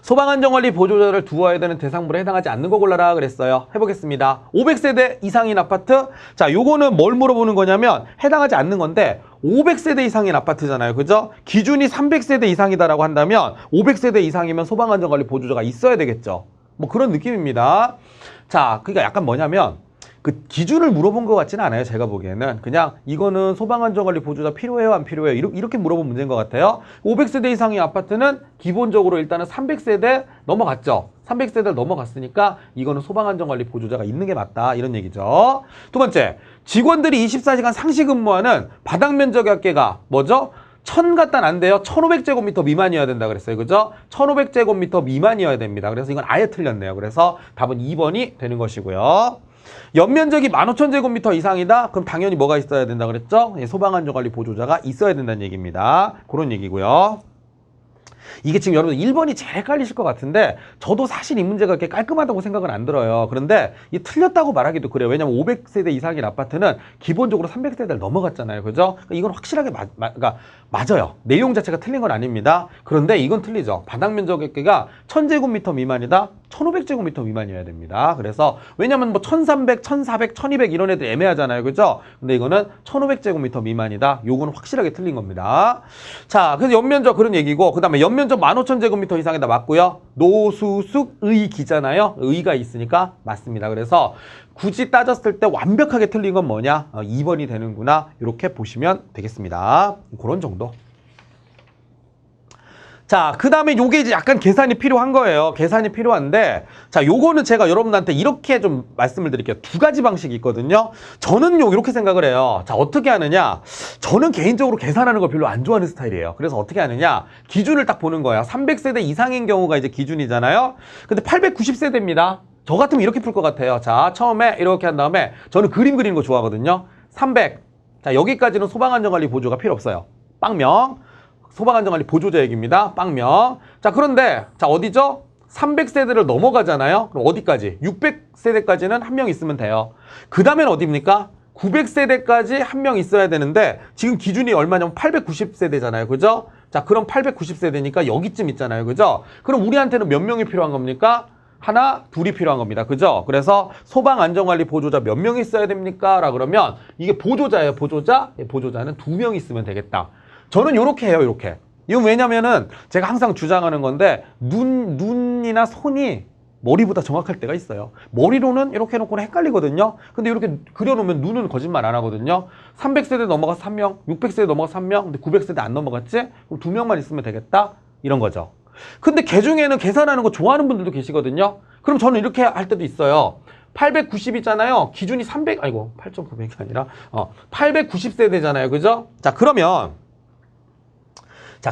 소방안전관리 보조자를 두어야 되는 대상물에 해당하지 않는 거 골라라 그랬어요. 해보겠습니다. 500세대 이상인 아파트. 자, 요거는 뭘 물어보는 거냐면 해당하지 않는 건데 500세대 이상인 아파트잖아요. 그죠? 기준이 300세대 이상이다라고 한다면 500세대 이상이면 소방안전관리 보조자가 있어야 되겠죠. 뭐 그런 느낌입니다. 자, 그러니까 약간 뭐냐면 그 기준을 물어본 것 같지는 않아요. 제가 보기에는 그냥 이거는 소방안전관리 보조자 필요해요 안 필요해요 이렇게 물어본 문제인 것 같아요. 500세대 이상의 아파트는 기본적으로 일단은 300세대 넘어갔죠. 300세대를 넘어갔으니까 이거는 소방안전관리 보조자가 있는 게 맞다 이런 얘기죠. 두 번째, 직원들이 24시간 상시 근무하는 바닥 면적 합계가 뭐죠? 1000 갖다는 안 돼요. 1500제곱미터 미만이어야 된다 그랬어요. 그죠? 1500제곱미터 미만이어야 됩니다. 그래서 이건 아예 틀렸네요. 그래서 답은 2번이 되는 것이고요. 연면적이 15,000제곱미터 이상이다? 그럼 당연히 뭐가 있어야 된다 그랬죠? 소방안전관리 보조자가 있어야 된다는 얘기입니다. 그런 얘기고요. 이게 지금 여러분 1번이 제일 헷갈리실 것 같은데 저도 사실 이 문제가 그렇게 깔끔하다고 생각은 안 들어요. 그런데 이 틀렸다고 말하기도 그래요. 왜냐면 500세대 이상인 아파트는 기본적으로 300세대를 넘어갔잖아요. 그죠? 이건 확실하게 그러니까 맞아요. 내용 자체가 틀린 건 아닙니다. 그런데 이건 틀리죠. 바닥 면적의 1000제곱미터 미만이다? 1500제곱미터 미만이어야 됩니다. 그래서 왜냐면 뭐 1300, 1400, 1200 이런 애들 애매하잖아요. 그죠? 근데 이거는 1500제곱미터 미만이다. 요거는 확실하게 틀린 겁니다. 자, 그래서 연면적 그런 얘기고 그 다음에 연면적 15,000제곱미터 이상이다 맞고요. 노수숙의 기잖아요. 의가 있으니까 맞습니다. 그래서 굳이 따졌을 때 완벽하게 틀린 건 뭐냐? 2번이 되는구나. 이렇게 보시면 되겠습니다. 그런 정도. 자, 그 다음에 요게 이제 약간 계산이 필요한 거예요. 계산이 필요한데, 자, 요거는 제가 여러분한테 이렇게 좀 말씀을 드릴게요. 두 가지 방식이 있거든요. 저는 이렇게 생각을 해요. 자, 어떻게 하느냐? 저는 개인적으로 계산하는 걸 별로 안 좋아하는 스타일이에요. 그래서 어떻게 하느냐? 기준을 딱 보는 거야. 300세대 이상인 경우가 이제 기준이잖아요. 근데 890세대입니다. 저 같으면 이렇게 풀 것 같아요. 자, 처음에 이렇게 한 다음에 저는 그림 그리는 거 좋아하거든요. 300. 자, 여기까지는 소방안전관리 보조가 필요 없어요. 빵명. 소방안전관리 보조자 얘기입니다. 빵명. 자, 그런데 자 어디죠? 300세대를 넘어가잖아요. 그럼 어디까지? 600세대까지는 한 명 있으면 돼요. 그 다음엔 어디입니까? 900세대까지 한 명 있어야 되는데 지금 기준이 얼마냐면 890세대잖아요. 그죠? 자, 그럼 890세대니까 여기쯤 있잖아요. 그죠? 그럼 우리한테는 몇 명이 필요한 겁니까? 하나, 둘이 필요한 겁니다. 그죠? 그래서 소방안전관리 보조자 몇 명 있어야 됩니까? 라 그러면 이게 보조자예요. 보조자? 보조자는 2명 있으면 되겠다. 저는 요렇게 해요. 요렇게. 이건 왜냐면은 제가 항상 주장하는 건데 눈이나 손이 머리보다 정확할 때가 있어요. 머리로는 이렇게 해놓고는 헷갈리거든요. 근데 이렇게 그려놓으면 눈은 거짓말 안 하거든요. 300세대 넘어가서 3명, 600세대 넘어가서 3명, 근데 900세대 안 넘어갔지? 그럼 2명만 있으면 되겠다? 이런 거죠. 근데 개 중에는 계산하는 거 좋아하는 분들도 계시거든요. 그럼 저는 이렇게 할 때도 있어요. 890이잖아요. 기준이 8,900이 아니라 890세대잖아요. 그죠? 자,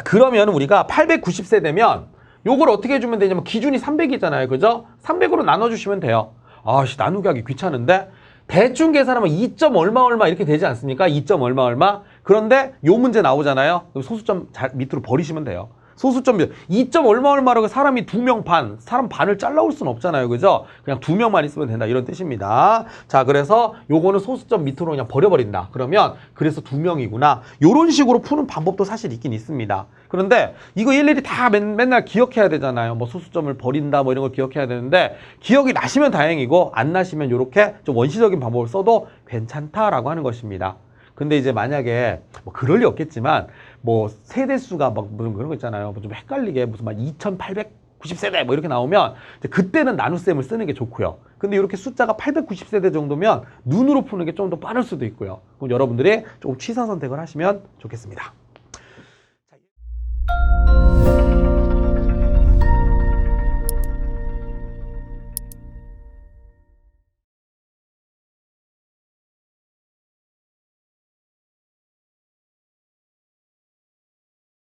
그러면 우리가 890세대면 요걸 어떻게 해주면 되냐면 기준이 300이잖아요. 그죠? 300으로 나눠주시면 돼요. 아씨, 나누기 하기 귀찮은데? 대충 계산하면 2점 얼마 이렇게 되지 않습니까? 2점 얼마. 그런데 요 문제 나오잖아요. 소수점 밑으로 버리시면 돼요. 소수점 2점 얼마라고 사람이 2명 반, 사람 반을 잘라올 수는 없잖아요. 그죠? 그냥 2명만 있으면 된다. 이런 뜻입니다. 자, 그래서 요거는 소수점 밑으로 그냥 버려버린다. 그러면 그래서 2명이구나. 요런 식으로 푸는 방법도 사실 있긴 있습니다. 그런데 이거 일일이 다 맨날 기억해야 되잖아요. 뭐 소수점을 버린다 뭐 이런 걸 기억해야 되는데 기억이 나시면 다행이고 안 나시면 요렇게 좀 원시적인 방법을 써도 괜찮다라고 하는 것입니다. 근데 이제 만약에 뭐 그럴 리 없겠지만 뭐 세대수가 막 무슨 그런 거 있잖아요. 좀 헷갈리게 무슨 막 2890세대 뭐 이렇게 나오면 그때는 나눗셈을 쓰는 게 좋고요. 근데 이렇게 숫자가 890세대 정도면 눈으로 푸는 게 좀 더 빠를 수도 있고요. 그럼 여러분들이 조금 취사 선택을 하시면 좋겠습니다.